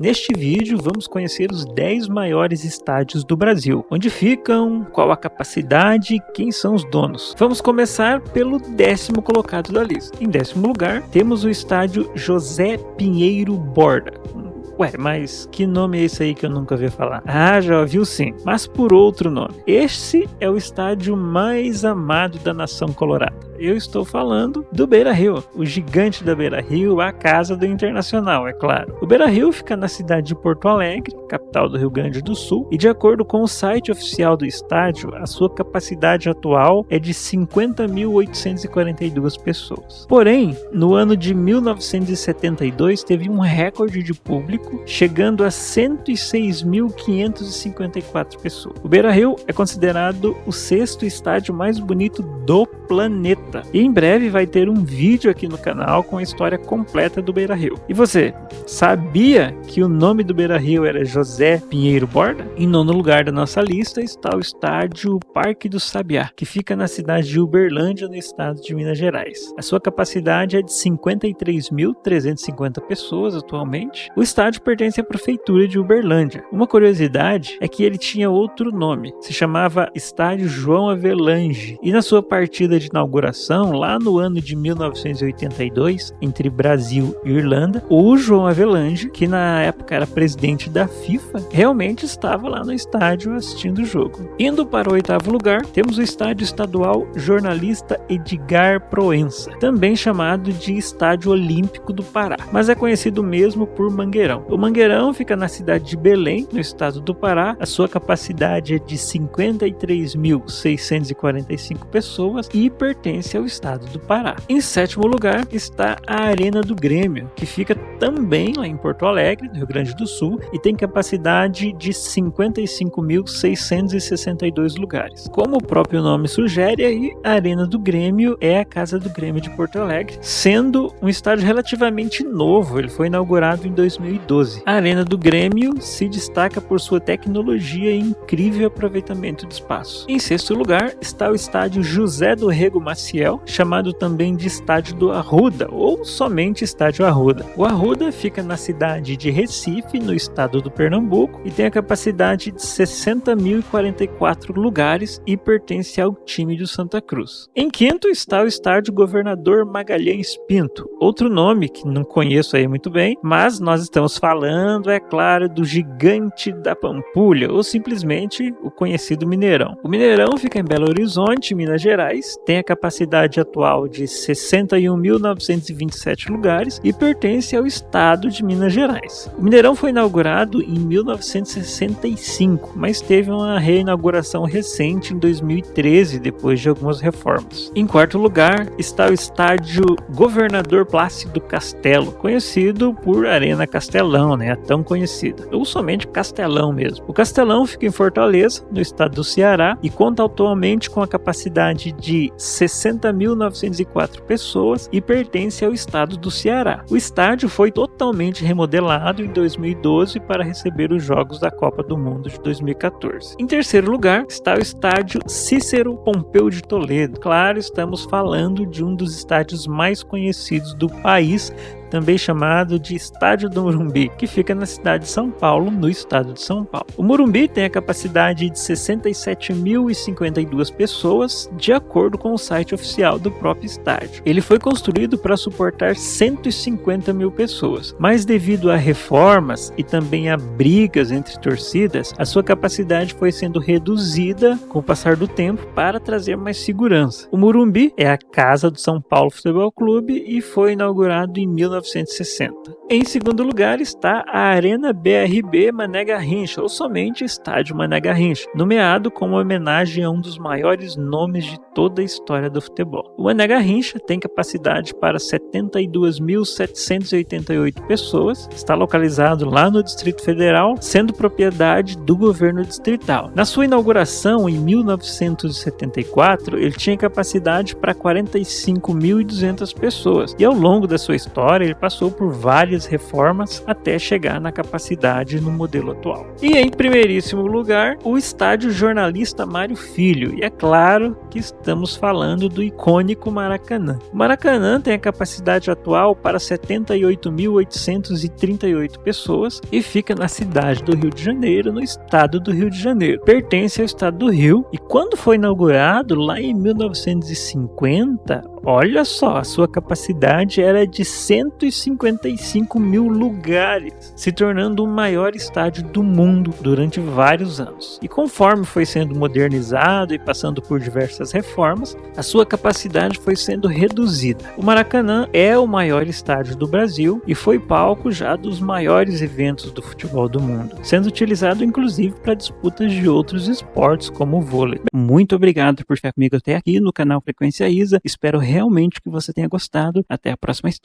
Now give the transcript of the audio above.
Neste vídeo vamos conhecer os 10 maiores estádios do Brasil, onde ficam, qual a capacidade e quem são os donos. Vamos começar pelo 10º colocado da lista. Em 10º lugar temos o estádio José Pinheiro Borda. Ué, mas que nome é esse aí que eu nunca ouvi falar? Ah, já ouviu sim, mas por outro nome. Este é o estádio mais amado da nação colorada. Eu estou falando do Beira-Rio, o gigante da Beira-Rio, a casa do Internacional, é claro. O Beira-Rio fica na cidade de Porto Alegre, capital do Rio Grande do Sul, e de acordo com o site oficial do estádio, a sua capacidade atual é de 50.842 pessoas. Porém, no ano de 1972 teve um recorde de público, chegando a 106.554 pessoas. O Beira-Rio é considerado o 6º estádio mais bonito do planeta. E em breve vai ter um vídeo aqui no canal com a história completa do Beira-Rio. E você, sabia que o nome do Beira-Rio era José Pinheiro Borda? Em 9º lugar da nossa lista está o estádio Parque do Sabiá, que fica na cidade de Uberlândia, no estado de Minas Gerais. A sua capacidade é de 53.350 pessoas atualmente. O estádio pertence à prefeitura de Uberlândia. Uma curiosidade é que ele tinha outro nome, se chamava Estádio João Avelange, e na sua partida de inauguração, lá no ano de 1982, entre Brasil e Irlanda, o João Avelange, que na época era presidente da FIFA, realmente estava lá no estádio assistindo o jogo. Indo para o 8º lugar, temos o estádio estadual Jornalista Edgar Proença, também chamado de Estádio Olímpico do Pará, mas é conhecido mesmo por Mangueirão. O Mangueirão fica na cidade de Belém, no estado do Pará. A sua capacidade é de 53.645 pessoas e pertence ao estado do Pará. Em 7º lugar está a Arena do Grêmio, que fica também lá em Porto Alegre, no Rio Grande do Sul, e tem capacidade de 55.662 lugares. Como o próprio nome sugere, aí, a Arena do Grêmio é a casa do Grêmio de Porto Alegre, sendo um estádio relativamente novo. Ele foi inaugurado em 2012. A Arena do Grêmio se destaca por sua tecnologia e incrível aproveitamento de espaço. Em 6º lugar está o estádio José do Rego Maciel, chamado também de Estádio do Arruda, ou somente Estádio Arruda. O Arruda fica na cidade de Recife, no estado do Pernambuco, e tem a capacidade de 60.044 lugares e pertence ao time do Santa Cruz. Em 5º está o estádio Governador Magalhães Pinto, outro nome que não conheço aí muito bem, mas nós estamos falando, é claro, do gigante da Pampulha, ou simplesmente o conhecido Mineirão. O Mineirão fica em Belo Horizonte, Minas Gerais, tem a capacidade atual de 61.927 lugares e pertence ao estado de Minas Gerais. O Mineirão foi inaugurado em 1965, mas teve uma reinauguração recente em 2013, depois de algumas reformas. Em 4º lugar está o estádio Governador Plácido Castelo, conhecido por Arena Castelão, a tão conhecida, ou somente Castelão mesmo. O Castelão fica em Fortaleza, no estado do Ceará, e conta atualmente com a capacidade de 60.904 pessoas e pertence ao estado do Ceará. O estádio foi totalmente remodelado em 2012 para receber os Jogos da Copa do Mundo de 2014. Em 3º lugar está o estádio Cícero Pompeu de Toledo. Claro, estamos falando de um dos estádios mais conhecidos do país, também chamado de Estádio do Morumbi, que fica na cidade de São Paulo, no estado de São Paulo. O Morumbi tem a capacidade de 67.052 pessoas, de acordo com o site oficial do próprio estádio. Ele foi construído para suportar 150.000 pessoas, mas devido a reformas e também a brigas entre torcidas, a sua capacidade foi sendo reduzida com o passar do tempo para trazer mais segurança. O Morumbi é a casa do São Paulo Futebol Clube e foi inaugurado em 1960. Em 2º lugar está a Arena BRB Mané Garrincha, ou somente Estádio Mané Garrincha, nomeado como homenagem a um dos maiores nomes de toda a história do futebol. O Mané Garrincha tem capacidade para 72.788 pessoas, está localizado lá no Distrito Federal, sendo propriedade do governo distrital. Na sua inauguração, em 1974, ele tinha capacidade para 45.200 pessoas, e ao longo da sua história ele passou por várias reformas até chegar na capacidade no modelo atual. E em primeiríssimo lugar, o estádio Jornalista Mário Filho. E é claro que estamos falando do icônico Maracanã. O Maracanã tem a capacidade atual para 78.838 pessoas e fica na cidade do Rio de Janeiro, no estado do Rio de Janeiro. Pertence ao estado do Rio e quando foi inaugurado lá em 1950, olha só, a sua capacidade era de 155 mil lugares, se tornando o maior estádio do mundo durante vários anos. E conforme foi sendo modernizado e passando por diversas reformas, a sua capacidade foi sendo reduzida. O Maracanã é o maior estádio do Brasil e foi palco já dos maiores eventos do futebol do mundo, sendo utilizado inclusive para disputas de outros esportes como o vôlei. Muito obrigado por ficar comigo até aqui no canal Frequência ISA. Espero realmente que você tenha gostado. Até a próxima história.